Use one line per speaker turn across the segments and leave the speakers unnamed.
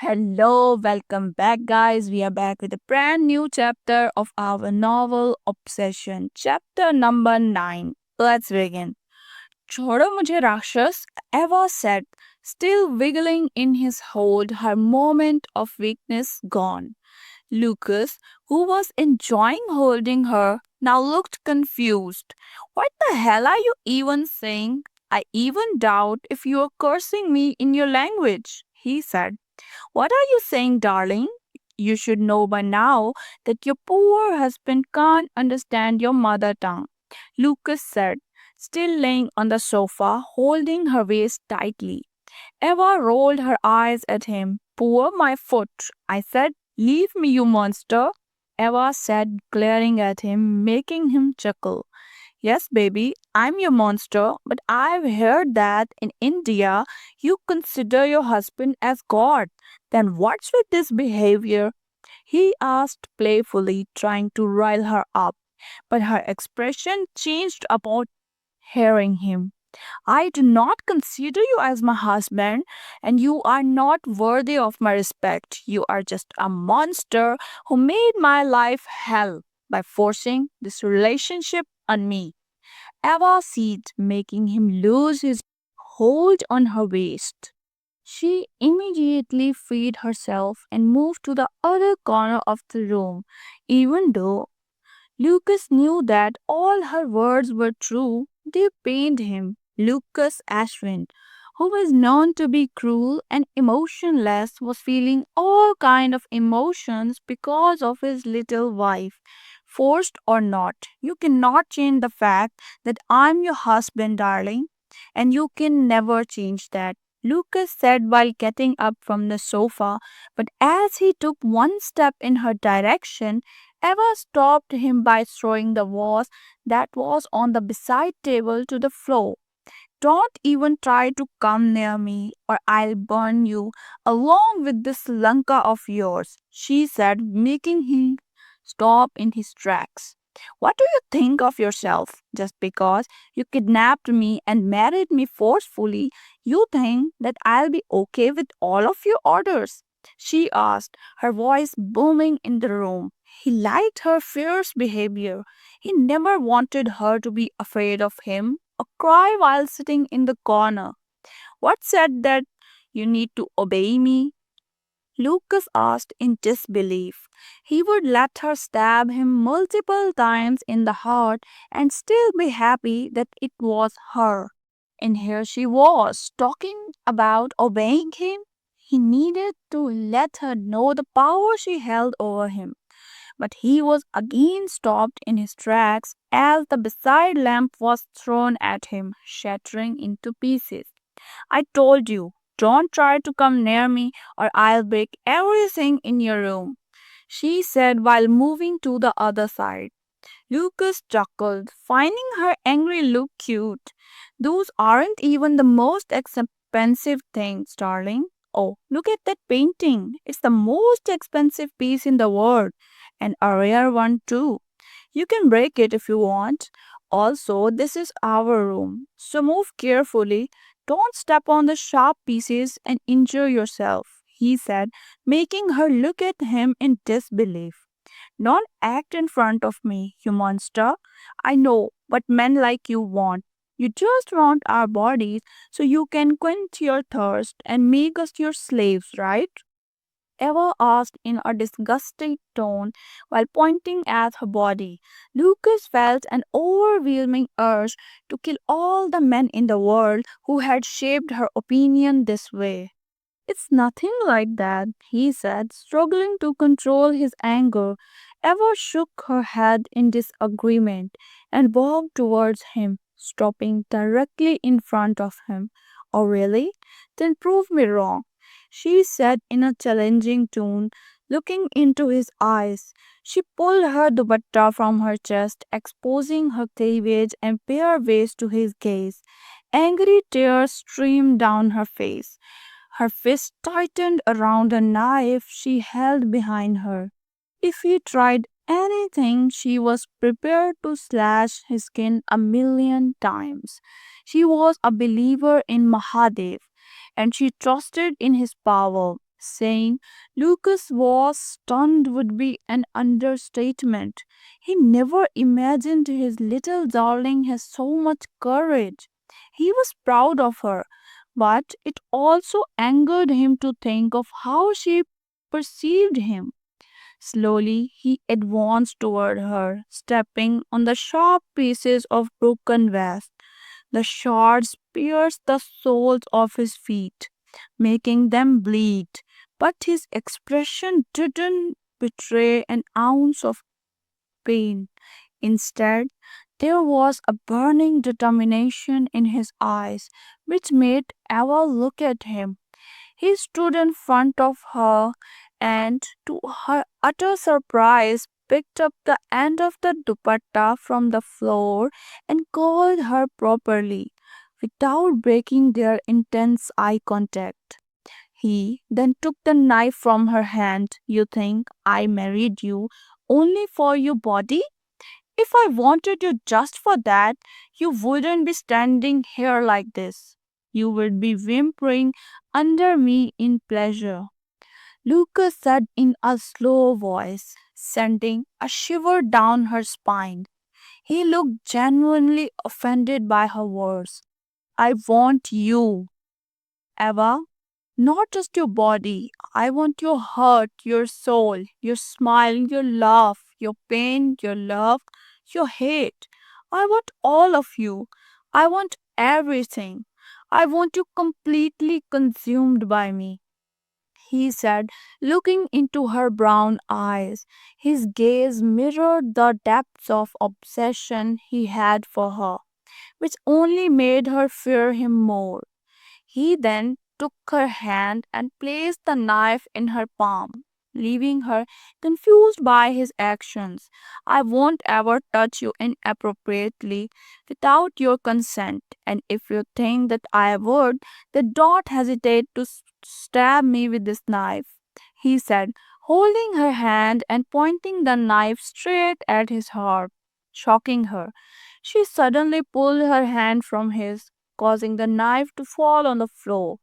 Hello, welcome back, guys. We are back with a brand new chapter of our novel Obsession, chapter number 9. Let's begin. Chodo mujhe Rakshas, Eva said, still wiggling in his hold, her moment of weakness gone. Lucas, who was enjoying holding her, now looked confused. What the hell are you even saying? I even doubt if you are cursing me in your language, he said. What are you saying, darling? You should know by now that your poor husband can't understand your mother tongue, Lucas said, still laying on the sofa, holding her waist tightly. Eva rolled her eyes at him. Poor my foot, I said. Leave me, you monster. Eva said, glaring at him, making him chuckle. Yes, baby, I'm your monster, but I've heard that in India you consider your husband as God. Then what's with this behavior? He asked playfully, trying to rile her up, but her expression changed upon hearing him. I do not consider you as my husband, and you are not worthy of my respect. You are just a monster who made my life hell by forcing this relationship on me. Eva seized, making him lose his hold on her waist. She immediately freed herself and moved to the other corner of the room, even though Lucas knew that all her words were true. They pained him. Lucas Ashwin, who was known to be cruel and emotionless, was feeling all kind of emotions because of his little wife. Forced or not, you cannot change the fact that I'm your husband, darling, and you can never change that. Lucas said while getting up from the sofa, but as he took one step in her direction, Eva stopped him by throwing the vase that was on the beside table to the floor. Don't even try to come near me, or I'll burn you along with this Lanka of yours, she said, making him stop in his tracks. What do you think of yourself? Just because you kidnapped me and married me forcefully, you think that I'll be okay with all of your orders? She asked, her voice booming in the room. He liked her fierce behavior. He never wanted her to be afraid of him or cry while sitting in the corner. What said that you need to obey me? Lucas asked in disbelief. He would let her stab him multiple times in the heart and still be happy that it was her. And here she was, talking about obeying him. He needed to let her know the power she held over him. But he was again stopped in his tracks as the beside lamp was thrown at him, shattering into pieces. I told you, don't try to come near me or I'll break everything in your room, she said while moving to the other side. Lucas chuckled, finding her angry look cute. Those aren't even the most expensive things, darling. Oh, look at that painting. It's the most expensive piece in the world, and a rare one too. You can break it if you want. Also, this is our room, so move carefully. Don't step on the sharp pieces and injure yourself, he said, making her look at him in disbelief. Don't act in front of me, you monster. I know what men like you want. You just want our bodies so you can quench your thirst and make us your slaves, right? Eva asked in a disgusted tone while pointing at her body. Lucas felt an overwhelming urge to kill all the men in the world who had shaped her opinion this way. It's nothing like that, he said, struggling to control his anger. Eva shook her head in disagreement and walked towards him, stopping directly in front of him. Oh, really? Then prove me wrong, she said in a challenging tone, looking into his eyes. She pulled her dupatta from her chest, exposing her cleavage and bare waist to his gaze. Angry tears streamed down her face. Her fist tightened around the knife she held behind her. If he tried anything, she was prepared to slash his skin a million times. She was a believer in Mahadev and she trusted in his power. Saying Lucas was stunned would be an understatement. He never imagined his little darling has so much courage. He was proud of her, but it also angered him to think of how she perceived him. Slowly he advanced toward her, stepping on the sharp pieces of broken vase. The shards pierced the soles of his feet, making them bleed, but his expression didn't betray an ounce of pain. Instead, there was a burning determination in his eyes which made Eva look at him. He stood in front of her and, to her utter surprise, picked up the end of the dupatta from the floor and covered her properly, without breaking their intense eye contact. He then took the knife from her hand. You think I married you only for your body? If I wanted you just for that, you wouldn't be standing here like this. You would be whimpering under me in pleasure. Lucas said in a slow voice, sending a shiver down her spine. He looked genuinely offended by her words. I want you, Eva, not just your body. I want your heart, your soul, your smile, your laugh, your pain, your love, your hate. I want all of you. I want everything. I want you completely consumed by me, he said, looking into her brown eyes. His gaze mirrored the depths of obsession he had for her, which only made her fear him more. He then took her hand and placed the knife in her palm, leaving her confused by his actions. I won't ever touch you inappropriately without your consent, and if you think that I would, then don't hesitate to stab me with this knife, he said, holding her hand and pointing the knife straight at his heart, shocking her. She suddenly pulled her hand from his, causing the knife to fall on the floor.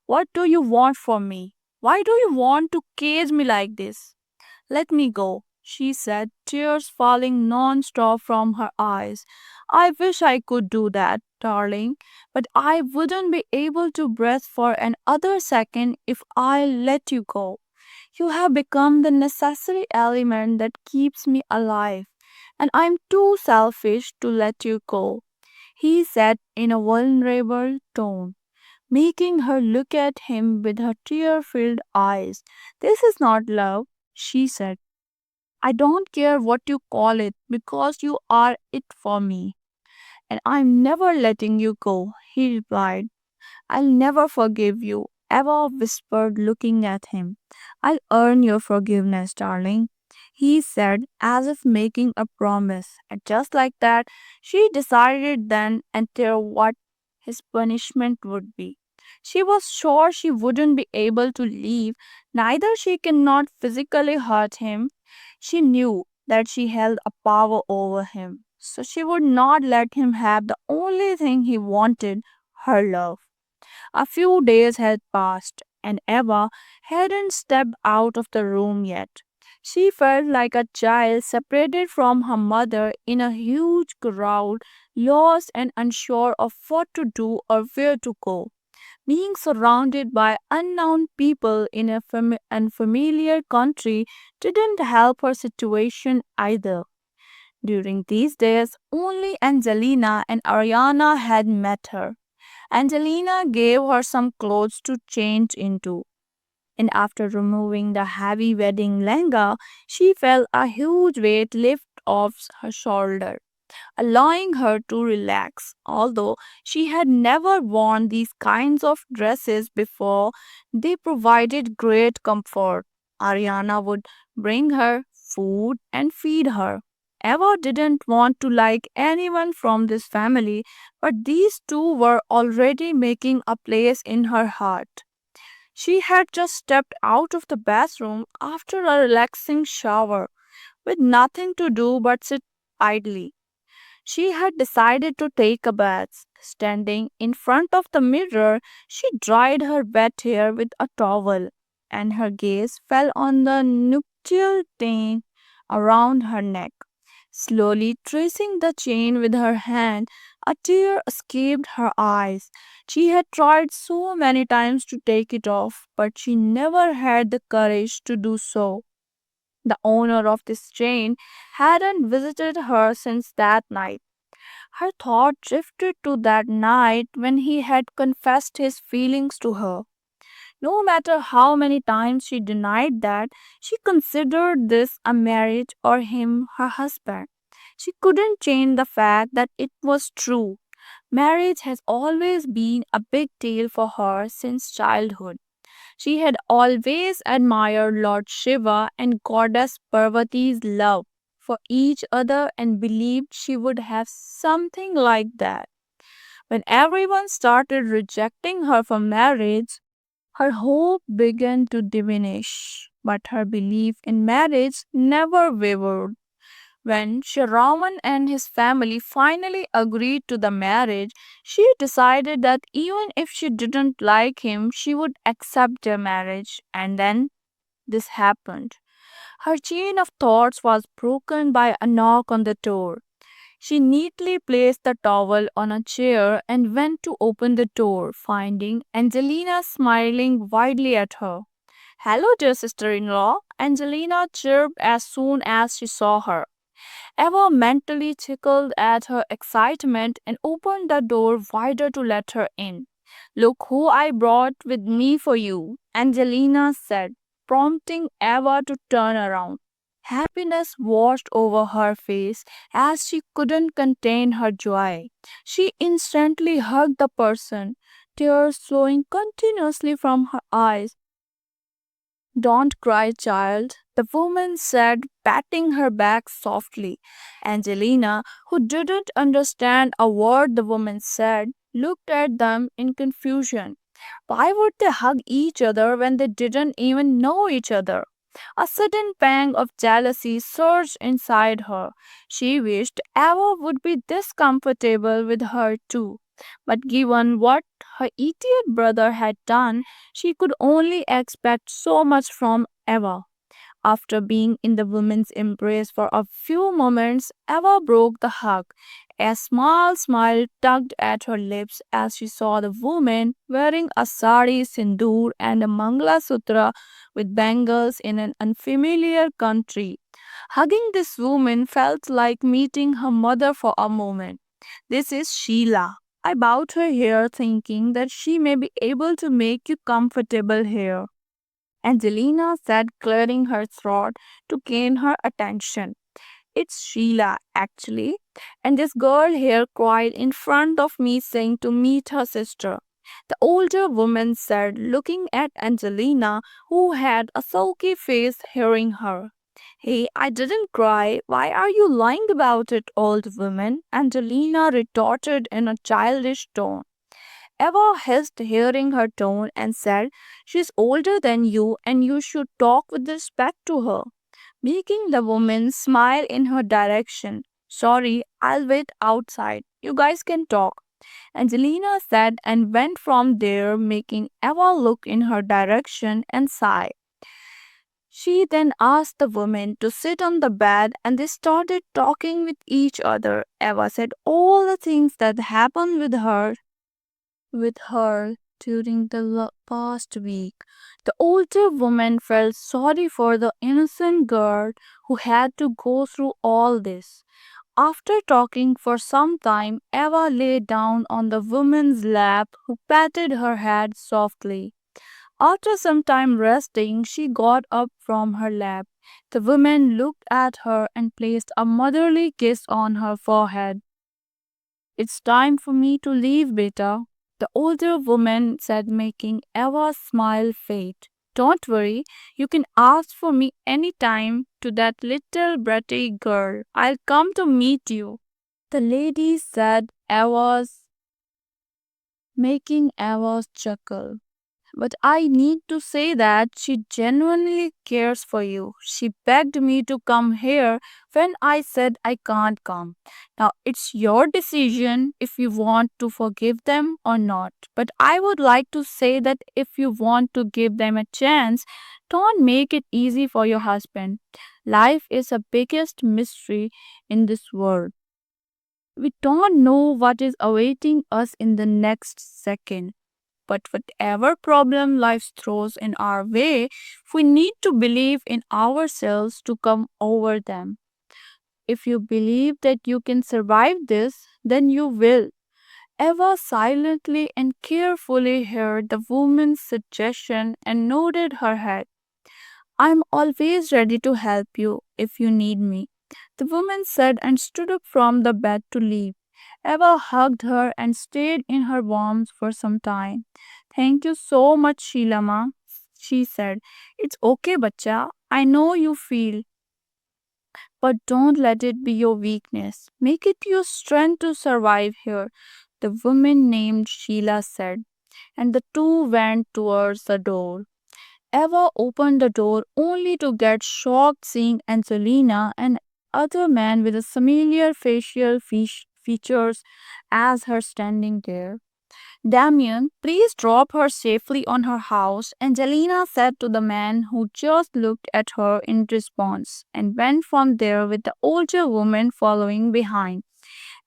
What do you want from me? Why do you want to cage me like this? Let me go, she said, tears falling non-stop from her eyes. I wish I could do that, darling, but I wouldn't be able to breathe for another second if I let you go. You have become the necessary element that keeps me alive, and I'm too selfish to let you go, he said in a vulnerable tone, making her look at him with her tear filled eyes. This is not love, she said. I don't care what you call it because you are it for me, and I'm never letting you go, he replied. I'll never forgive you, Eva whispered, looking at him. I'll earn your forgiveness, darling, he said, as if making a promise. And just like that, she decided then and there what his punishment would be. She was sure she wouldn't be able to leave, neither she cannot physically hurt him. She knew that she held a power over him, so she would not let him have the only thing he wanted, her love. A few days had passed, and Eva hadn't stepped out of the room yet. She felt like a child separated from her mother in a huge crowd, lost and unsure of what to do or where to go. Being surrounded by unknown people in a unfamiliar country didn't help her situation either. During these days, only Angelina and Ariana had met her. Angelina gave her some clothes to change into, and after removing the heavy wedding lehenga, she felt a huge weight lift off her shoulder, allowing her to relax. Although she had never worn these kinds of dresses before, they provided great comfort. Ariana would bring her food and feed her. Eva didn't want to like anyone from this family, but these two were already making a place in her heart. She had just stepped out of the bathroom after a relaxing shower with nothing to do but sit idly. She had decided to take a bath. Standing in front of the mirror, she dried her wet hair with a towel. and her gaze fell on the nuptial chain around her neck. Slowly tracing the chain with her hand, a tear escaped her eyes. She had tried so many times to take it off, but she never had the courage to do so. The owner of this chain hadn't visited her since that night. Her thought drifted to that night when he had confessed his feelings to her. No matter how many times she denied that, she considered this a marriage or him her husband. She couldn't change the fact that it was true. Marriage has always been a big deal for her since childhood. She had always admired Lord Shiva and Goddess Parvati's love for each other and believed she would have something like that. When everyone started rejecting her for marriage, her hope began to diminish, but her belief in marriage never wavered. When Sharaman and his family finally agreed to the marriage, she decided that even if she didn't like him, she would accept their marriage. And then this happened. Her chain of thoughts was broken by a knock on the door. She neatly placed the towel on a chair and went to open the door, finding Angelina smiling widely at her. "Hello, dear sister in law," Angelina chirped as soon as she saw her. Eva mentally chuckled at her excitement and opened the door wider to let her in. "Look who I brought with me for you," Angelina said, prompting Eva to turn around. Happiness washed over her face as she couldn't contain her joy. She instantly hugged the person, tears flowing continuously from her eyes. "Don't cry, child," the woman said, patting her back softly. Angelina, who didn't understand a word the woman said, looked at them in confusion. Why would they hug each other when they didn't even know each other? A sudden pang of jealousy surged inside her. She wished Eva would be this comfortable with her too. But given what her idiot brother had done, she could only expect so much from Eva. After being in the woman's embrace for a few moments, Eva broke the hug. A small smile tugged at her lips as she saw the woman wearing a sari, sindoor, and a Mangala Sutra with bangles in an unfamiliar country. Hugging this woman felt like meeting her mother for a moment. "This is Sheila." I bowed her hair, thinking that she may be able to make you comfortable here, Angelina said, clearing her throat to gain her attention. "It's Sheila, actually. And this girl here cried in front of me saying to meet her sister," the older woman said, looking at Angelina, who had a sulky face hearing her. "Hey, I didn't cry. Why are you lying about it, old woman?" Angelina retorted in a childish tone. Eva hissed, hearing her tone, and said, "She's older than you, and you should talk with respect to her," making the woman smile in her direction. "Sorry, I'll wait outside. You guys can talk," Angelina said, and went from there, making Eva look in her direction and sigh. She then asked the woman to sit on the bed and they started talking with each other. Eva said all the things that happened with her during the past week. The older woman felt sorry for the innocent girl who had to go through all this. After talking for some time, Eva lay down on the woman's lap, who patted her head softly. After some time resting, she got up from her lap. The woman looked at her and placed a motherly kiss on her forehead. "It's time for me to leave, beta," the older woman said, making Eva's smile fade. "Don't worry, you can ask for me any time to that little bratty girl. I'll come to meet you," the lady said, making Eva's chuckle. But I need to say that she genuinely cares for you. She begged me to come here when I said I can't come. Now, it's your decision if you want to forgive them or not. But I would like to say that if you want to give them a chance, don't make it easy for your husband. Life is the biggest mystery in this world. We don't know what is awaiting us in the next second. But whatever problem life throws in our way, we need to believe in ourselves to come over them. If you believe that you can survive this, then you will. Eva silently and carefully heard the woman's suggestion and nodded her head. I'm always ready to help you if you need me, the woman said and stood up from the bed to leave. Eva hugged her and stayed in her warmth for some time. Thank you so much, Sheila, she said. It's okay, bacha. I know you feel, but don't let it be your weakness. Make it your strength to survive here, the woman named Sheila said, and the two went towards the door. Eva opened the door only to get shocked seeing Angelina and other man with familiar facial features as her standing there. Damien, please drop her safely on her house, Angelina said to the man who just looked at her in response, and went from there with the older woman following behind.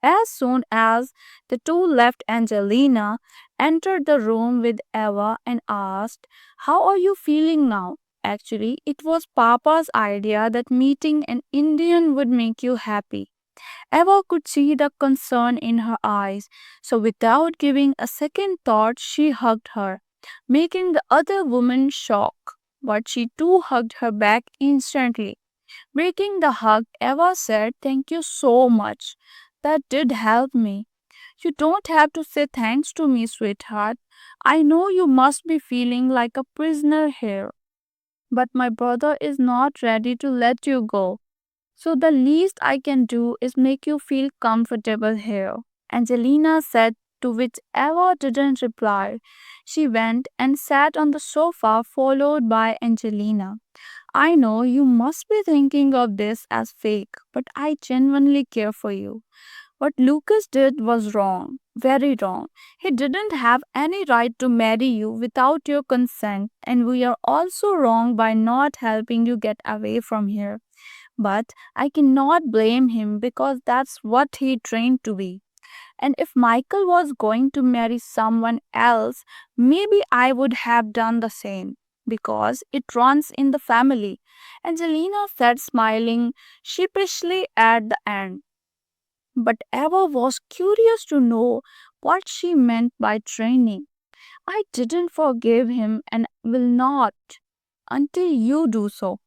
As soon as the two left, Angelina entered the room with Eva and asked, how are you feeling now? Actually, it was Papa's idea that meeting an Indian would make you happy. Eva could see the concern in her eyes, so without giving a second thought, she hugged her, making the other woman shocked. But she too hugged her back instantly. Breaking the hug, Eva said, thank you so much. That did help me. You don't have to say thanks to me, sweetheart. I know you must be feeling like a prisoner here, but my brother is not ready to let you go. So the least I can do is make you feel comfortable here. Angelina said, to which Eva didn't reply. She went and sat on the sofa, followed by Angelina. I know you must be thinking of this as fake, but I genuinely care for you. What Lucas did was wrong, very wrong. He didn't have any right to marry you without your consent, and we are also wrong by not helping you get away from here. But I cannot blame him because that's what he trained to be. And if Michael was going to marry someone else, maybe I would have done the same because it runs in the family. Angelina said, smiling sheepishly at the end. But Eva was curious to know what she meant by training. I didn't forgive him and will not until you do so.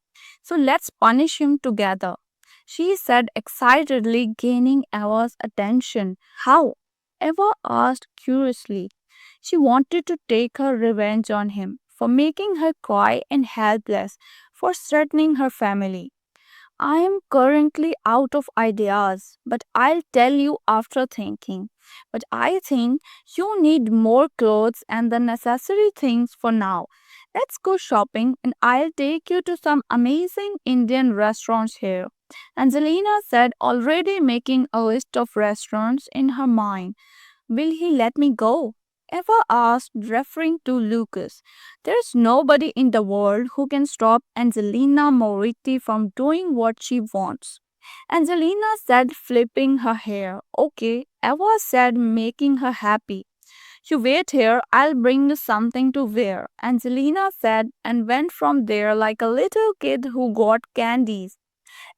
So let's punish him together, she said excitedly, gaining Eva's attention. How? Eva asked curiously. She wanted to take her revenge on him for making her cry and helpless, for threatening her family. I am currently out of ideas, but I'll tell you after thinking. But I think you need more clothes and the necessary things for now. Let's go shopping and I'll take you to some amazing Indian restaurants here. Angelina said, already making a list of restaurants in her mind. Will he let me go? Eva asked, referring to Lucas. There's nobody in the world who can stop Angelina Moretti from doing what she wants. Angelina said, flipping her hair. Okay, Eva said, making her happy. You wait here, I'll bring you something to wear, Angelina said, and went from there like a little kid who got candies.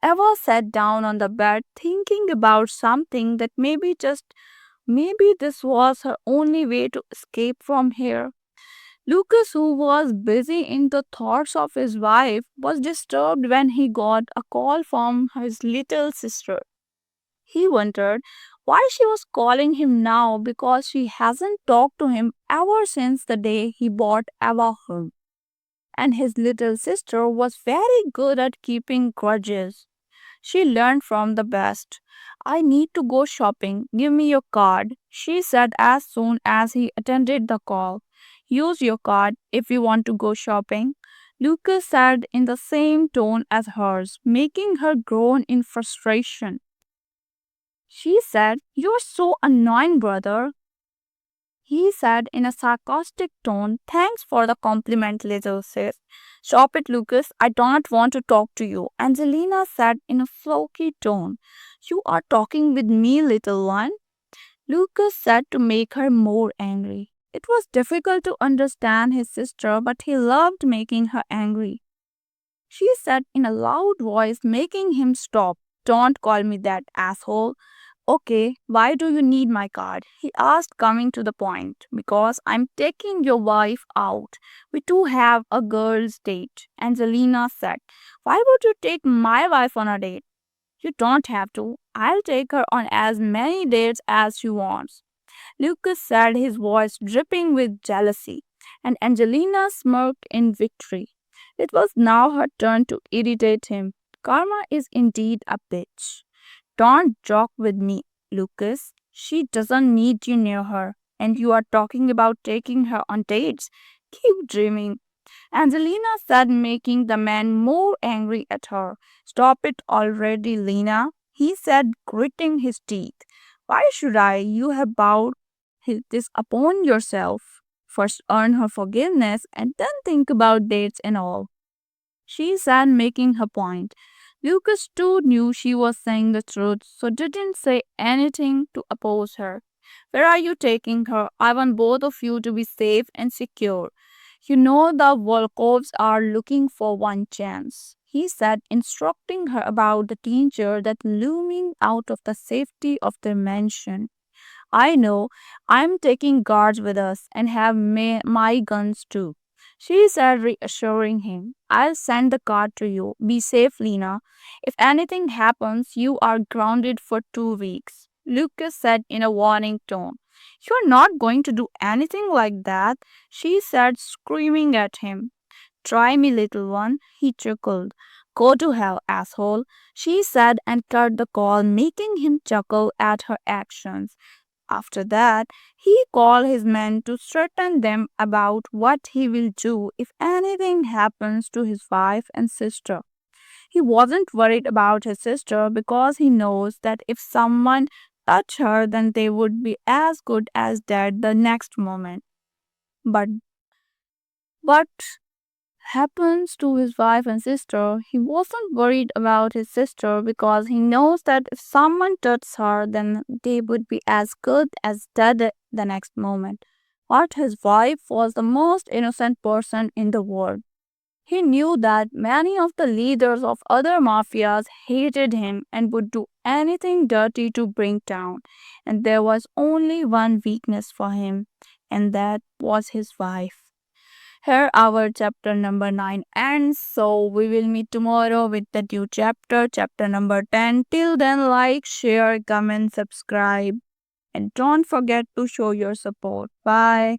Eva sat down on the bed thinking about something that maybe this was her only way to escape from here. Lucas, who was busy in the thoughts of his wife, was disturbed when he got a call from his little sister. He wondered why she was calling him now because she hasn't talked to him ever since the day he brought Eva home. And his little sister was very good at keeping grudges. She learned from the best. I need to go shopping. Give me your card, she said as soon as he attended the call. Use your card if you want to go shopping. Lucas said in the same tone as hers, making her groan in frustration. She said, "You're so annoying, brother." He said in a sarcastic tone, "Thanks for the compliment, little sis." "Stop it, Lucas. I don't want to talk to you." Angelina said in a sulky tone, "You are talking with me, little one." Lucas said to make her more angry. It was difficult to understand his sister, but he loved making her angry. She said in a loud voice, making him stop. "Don't call me that, asshole." "Okay, why do you need my card?" he asked, coming to the point. "Because I'm taking your wife out. We two have a girls' date." Angelina said, "Why would you take my wife on a date?" "You don't have to. I'll take her on as many dates as she wants." Lucas said, his voice dripping with jealousy, and Angelina smirked in victory. It was now her turn to irritate him. "Karma is indeed a bitch. Don't joke with me, Lucas. She doesn't need you near her, and you are talking about taking her on dates. Keep dreaming." Angelina said, making the man more angry at her. "Stop it already, Lena," he said, gritting his teeth. "Why should I? You have bowed this upon yourself. First earn her forgiveness and then think about dates and all." She said, making her point. Lucas too knew she was saying the truth, so didn't say anything to oppose her. "Where are you taking her? I want both of you to be safe and secure. You know the Volkovs are looking for one chance," he said, instructing her about the danger that looming out of the safety of their mansion. "I know. I'm taking guards with us and have my guns too," she said, reassuring him. "I'll send the card to you. Be safe, Lena. If anything happens, you are grounded for 2 weeks." Lucas said in a warning tone. "You're not going to do anything like that," she said, screaming at him. "Try me, little one," he chuckled. "Go to hell, asshole," she said, and cut the call, making him chuckle at her actions. After that, he called his men to threaten them about what he will do if anything happens to his wife and sister. He wasn't worried about his sister because he knows that if someone touched her, then they would be as good as dead the next moment. But what happens to his wife and sister, he wasn't worried about his sister because he knows that if someone touched her, then they would be as good as dead the next moment. But his wife was the most innocent person in the world. He knew that many of the leaders of other mafias hated him and would do anything dirty to bring down. And there was only one weakness for him, and that was his wife. Here our chapter number 9 ends. So we will meet tomorrow with the new chapter, chapter number 10. Till then, like, share, comment, subscribe, and don't forget to show your support. Bye.